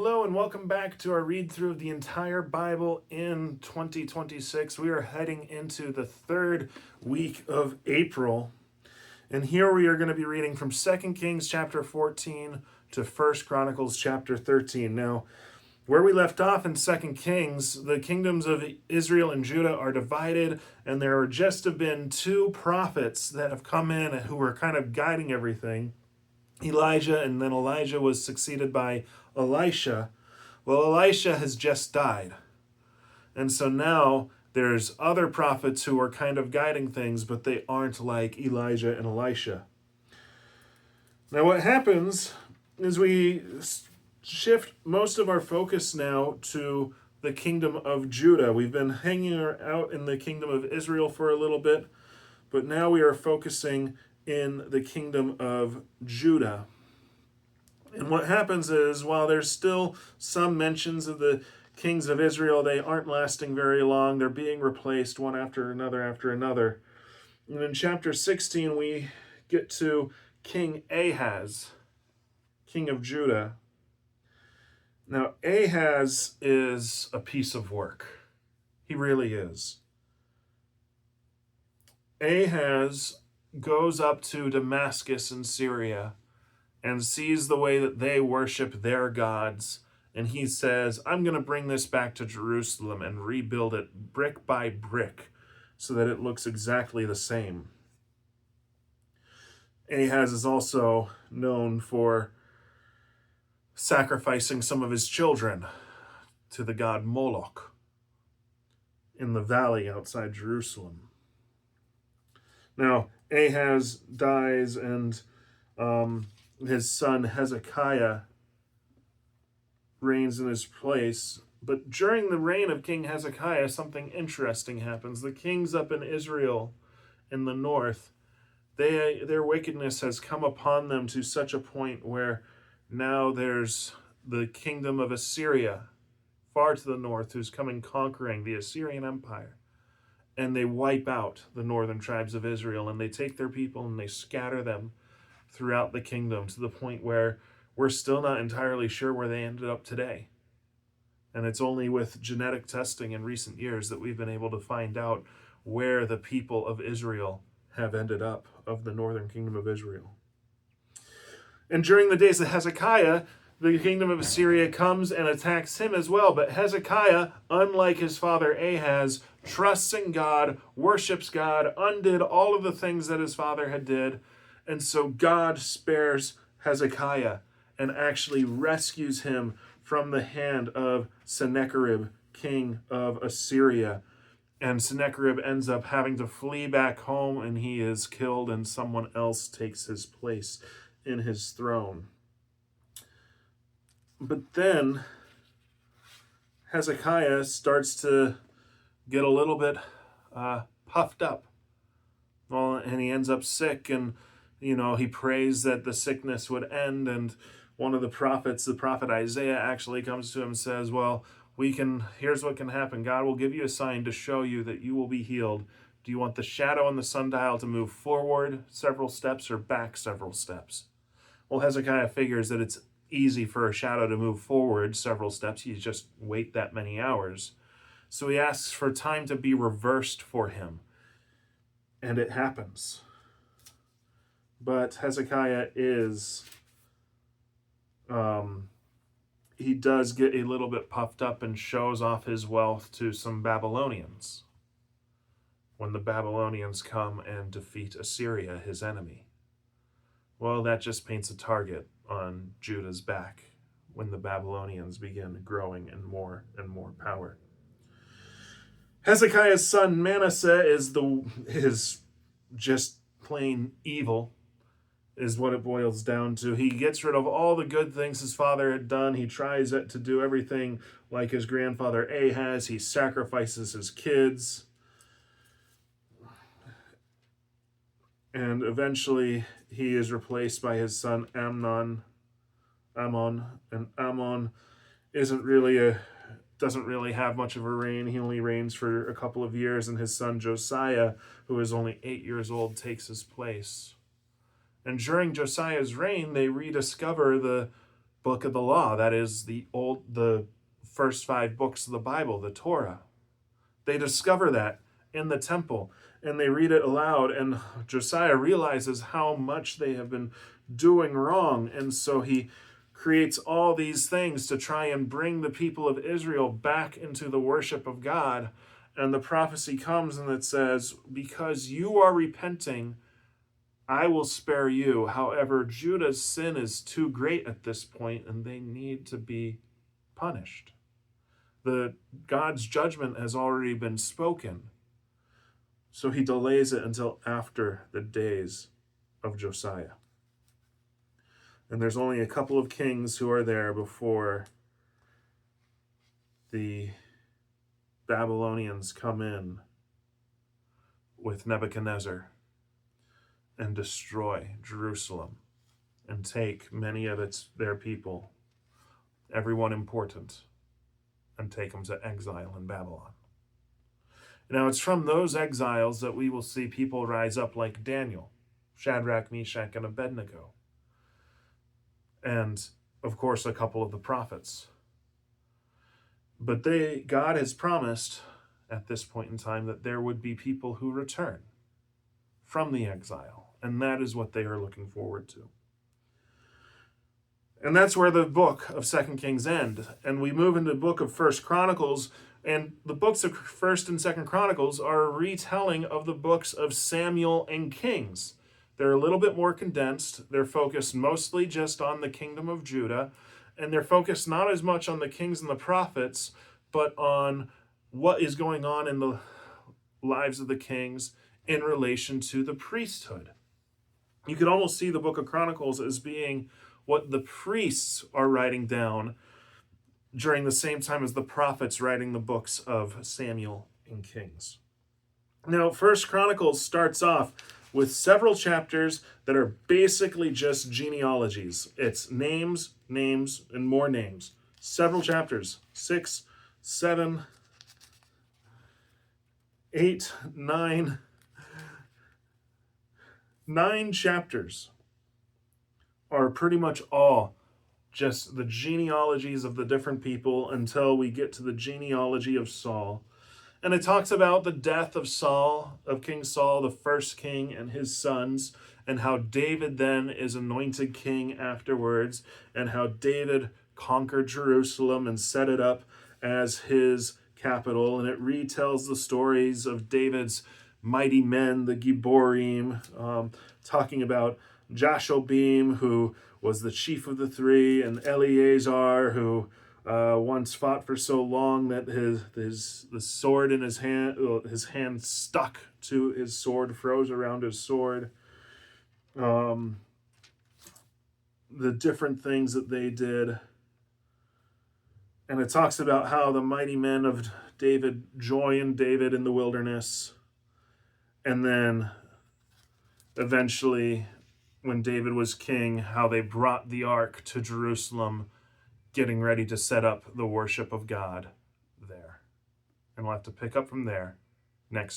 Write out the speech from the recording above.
Hello and welcome back to our read through of the entire Bible in 2026. We are heading into the third week of April. And here we are going to be reading from 2 Kings chapter 14 to 1 Chronicles chapter 13. Now, where we left off in 2 Kings, the kingdoms of Israel and Judah are divided, and there are just have been two prophets that have come in who are kind of guiding everything. Elijah, and then Elijah was succeeded by Elisha. Well, Elisha has just died. And so now there's other prophets who are kind of guiding things, but they aren't like Elijah and Elisha. Now, what happens is we shift most of our focus now to the kingdom of Judah. We've been hanging out in the kingdom of Israel for a little bit, but now we are focusing in the kingdom of Judah. And what happens is, while there's still some mentions of the kings of Israel, they aren't lasting very long. They're being replaced one after another. And in chapter 16, we get to King Ahaz, king of Judah. Now, Ahaz is a piece of work. He really is. Ahaz goes up to Damascus in Syria and sees the way that they worship their gods. And he says, I'm going to bring this back to Jerusalem and rebuild it brick by brick so that it looks exactly the same. Ahaz is also known for sacrificing some of his children to the god Moloch in the valley outside Jerusalem. Now, Ahaz dies, and his son Hezekiah reigns in his place. But during the reign of King Hezekiah, something interesting happens. The kings up in Israel in the north, their wickedness has come upon them to such a point where now there's the kingdom of Assyria far to the north who's coming conquering the Assyrian Empire. And they wipe out the northern tribes of Israel, and they take their people and they scatter them throughout the kingdom to the point where we're still not entirely sure where they ended up today. And it's only with genetic testing in recent years that we've been able to find out where the people of Israel have ended up, of the northern kingdom of Israel. And during the days of Hezekiah, the kingdom of Assyria comes and attacks him as well. But Hezekiah, unlike his father Ahaz, trusts in God, worships God, undid all of the things that his father had did. And so God spares Hezekiah and actually rescues him from the hand of Sennacherib, king of Assyria. And Sennacherib ends up having to flee back home, and he is killed, and someone else takes his place in his throne. But then Hezekiah starts to get a little bit puffed up. Well, and he ends up sick, and he prays that the sickness would end. And one of the prophets, the prophet Isaiah, actually comes to him and says, well, here's what can happen. God will give you a sign to show you that you will be healed. Do you want the shadow on the sundial to move forward several steps or back several steps? Well, Hezekiah figures that it's easy for a shadow to move forward several steps. You just wait that many hours. So he asks for time to be reversed for him. And it happens. But Hezekiah he does get a little bit puffed up and shows off his wealth to some Babylonians when the Babylonians come and defeat Assyria, his enemy. Well, that just paints a target on Judah's back when the Babylonians begin growing in more and more power. Hezekiah's son Manasseh is just plain evil, is what it boils down to. He gets rid of all the good things his father had done. He tries to do everything like his grandfather Ahaz. He sacrifices his kids. And eventually he is replaced by his son Ammon. And Ammon doesn't really have much of a reign. He only reigns for a couple of years, and his son Josiah, who is only 8 years old, takes his place. And during Josiah's reign, they rediscover the book of the law, that is the first 5 books of the Bible, the Torah. They discover that in the temple and they read it aloud, and Josiah realizes how much they have been doing wrong, and so he creates all these things to try and bring the people of Israel back into the worship of God. And the prophecy comes and it says, because you are repenting, I will spare you. However, Judah's sin is too great at this point and they need to be punished. God's judgment has already been spoken. So he delays it until after the days of Josiah. And there's only a couple of kings who are there before the Babylonians come in with Nebuchadnezzar and destroy Jerusalem and take many of their people, everyone important, and take them to exile in Babylon. Now, it's from those exiles that we will see people rise up like Daniel, Shadrach, Meshach, and Abednego. And, of course, a couple of the prophets. But God has promised at this point in time that there would be people who return from the exile. And that is what they are looking forward to. And that's where the book of 2 Kings end. And we move into the book of 1 Chronicles. And the books of 1 and 2 Chronicles are a retelling of the books of Samuel and Kings. They're a little bit more condensed. They're focused mostly just on the kingdom of Judah. And they're focused not as much on the kings and the prophets, but on what is going on in the lives of the kings in relation to the priesthood. You could almost see the book of Chronicles as being what the priests are writing down during the same time as the prophets writing the books of Samuel and Kings. Now, 1 Chronicles starts off with several chapters that are basically just genealogies. It's names, names, and more names. Several chapters, 6, 7, 8, 9 chapters are pretty much all just the genealogies of the different people until we get to the genealogy of Saul. And it talks about the death of Saul, of King Saul, the first king, and his sons, and how David then is anointed king afterwards, and how David conquered Jerusalem and set it up as his capital. And it retells the stories of David's mighty men, the Gibborim, talking about Jashobeam, who was the chief of the 3, and Eleazar, who once fought for so long that the sword in his hand stuck to his sword, froze around his sword. The different things that they did. And it talks about how the mighty men of David joined David in the wilderness. And then eventually, when David was king, how they brought the ark to Jerusalem, getting ready to set up the worship of God there. And we'll have to pick up from there